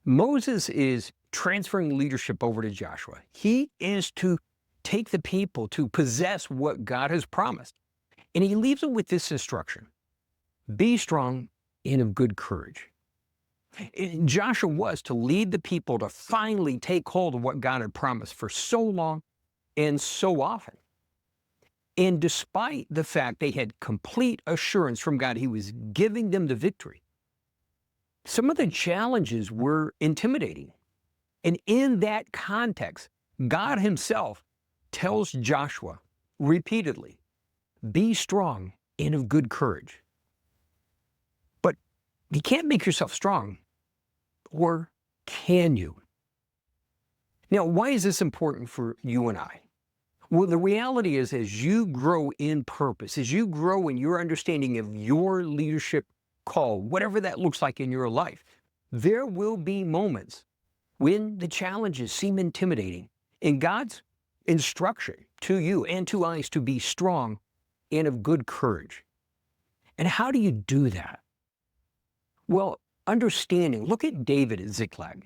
Moses is transferring leadership over to Joshua. He is to take the people to possess what God has promised. And he leaves them with this instruction: be strong and of good courage. And Joshua was to lead the people to finally take hold of what God had promised for so long and so often. And despite the fact they had complete assurance from God, he was giving them the victory, some of the challenges were intimidating. And in that context, God himself tells Joshua repeatedly, be strong and of good courage. But you can't make yourself strong, or can you? Now, why is this important for you and I? Well, the reality is, as you grow in purpose, as you grow in your understanding of your leadership call, whatever that looks like in your life, there will be moments when the challenges seem intimidating. And God's instruction to you and to us to be strong and of good courage. And how do you do that? Well, understanding, look at David at Ziklag.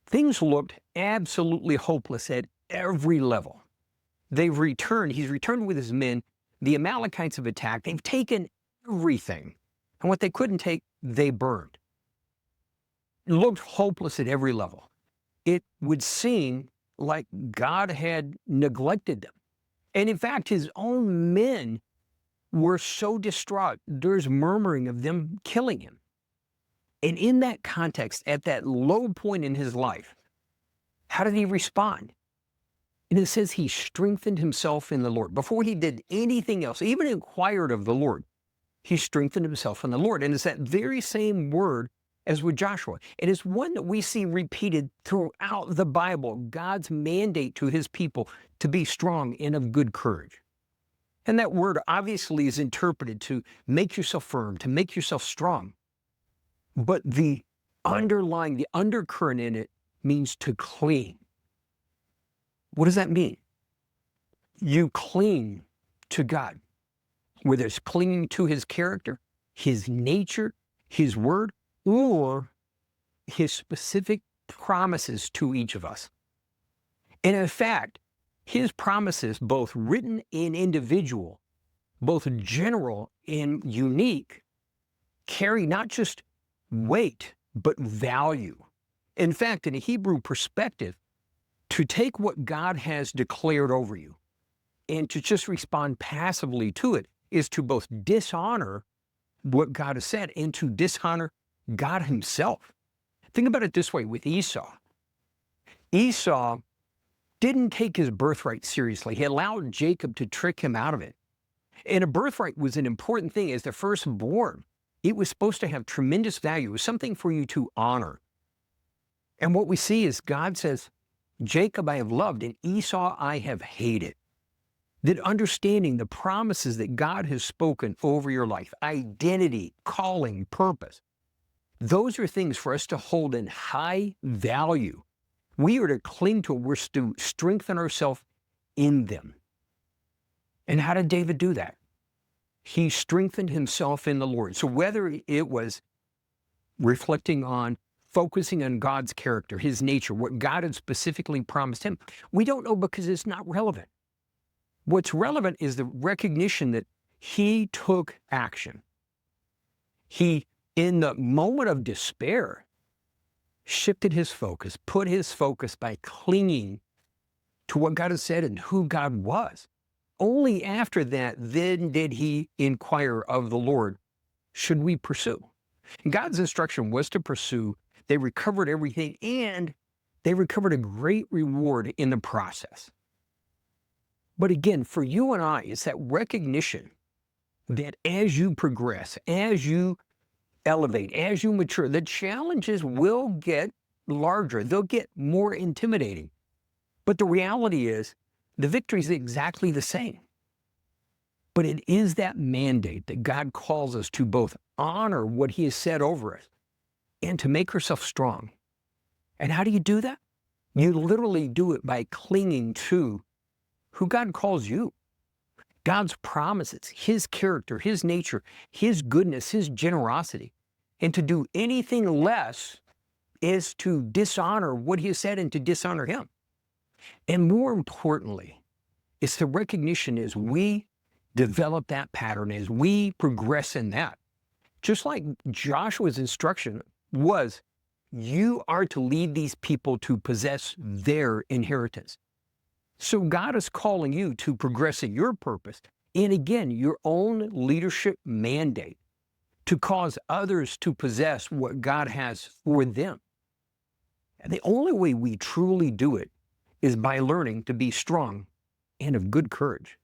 Things looked absolutely hopeless at every level. He's returned with his men. The Amalekites have attacked. They've taken everything. And what they couldn't take, they burned. It looked hopeless at every level. It would seem like God had neglected them. And in fact, his own men were so distraught, there's murmuring of them killing him. And in that context, at that low point in his life, how did he respond? And it says he strengthened himself in the Lord. Before he did anything else, even inquired of the Lord, he strengthened himself in the Lord. And it's that very same word as with Joshua. It is one that we see repeated throughout the Bible, God's mandate to his people to be strong and of good courage. And that word obviously is interpreted to make yourself firm, to make yourself strong. But the undercurrent in it means to cling. What does that mean? You cling to God, whether it's clinging to his character, his nature, his word, or his specific promises to each of us. And in fact, his promises, both written and individual, both general and unique, carry not just weight, but value. In fact, in a Hebrew perspective, to take what God has declared over you and to just respond passively to it is to both dishonor what God has said and to dishonor God himself. Think about it this way with Esau. Esau didn't take his birthright seriously. He allowed Jacob to trick him out of it. And a birthright was an important thing. As the firstborn, it was supposed to have tremendous value. It was something for you to honor. And what we see is God says, Jacob I have loved and Esau I have hated. That understanding the promises that God has spoken over your life, identity, calling, purpose, those are things for us to hold in high value. We are to cling to, we're to strengthen ourselves in them. And how did David do that? He strengthened himself in the Lord. So whether it was reflecting on, focusing on God's character, his nature, what God had specifically promised him, we don't know because it's not relevant. What's relevant is the recognition that he took action. He, in the moment of despair, shifted his focus, put his focus by clinging to what God had said and who God was. Only after that, then did he inquire of the Lord, should we pursue? And God's instruction was to pursue. They recovered everything, and they recovered a great reward in the process. But again, for you and I, it's that recognition that as you progress, as you elevate, as you mature, the challenges will get larger. They'll get more intimidating. But the reality is, the victory is exactly the same. But it is that mandate that God calls us to both honor what he has said over us and to make ourselves strong. And how do you do that? You literally do it by clinging to who God calls you. God's promises, his character, his nature, his goodness, his generosity. And to do anything less is to dishonor what he has said and to dishonor him. And more importantly, it's the recognition as we develop that pattern, as we progress in that. Just like Joshua's instruction was, you are to lead these people to possess their inheritance. So God is calling you to progress in your purpose. And again, your own leadership mandate to cause others to possess what God has for them. And the only way we truly do it is by learning to be strong and of good courage.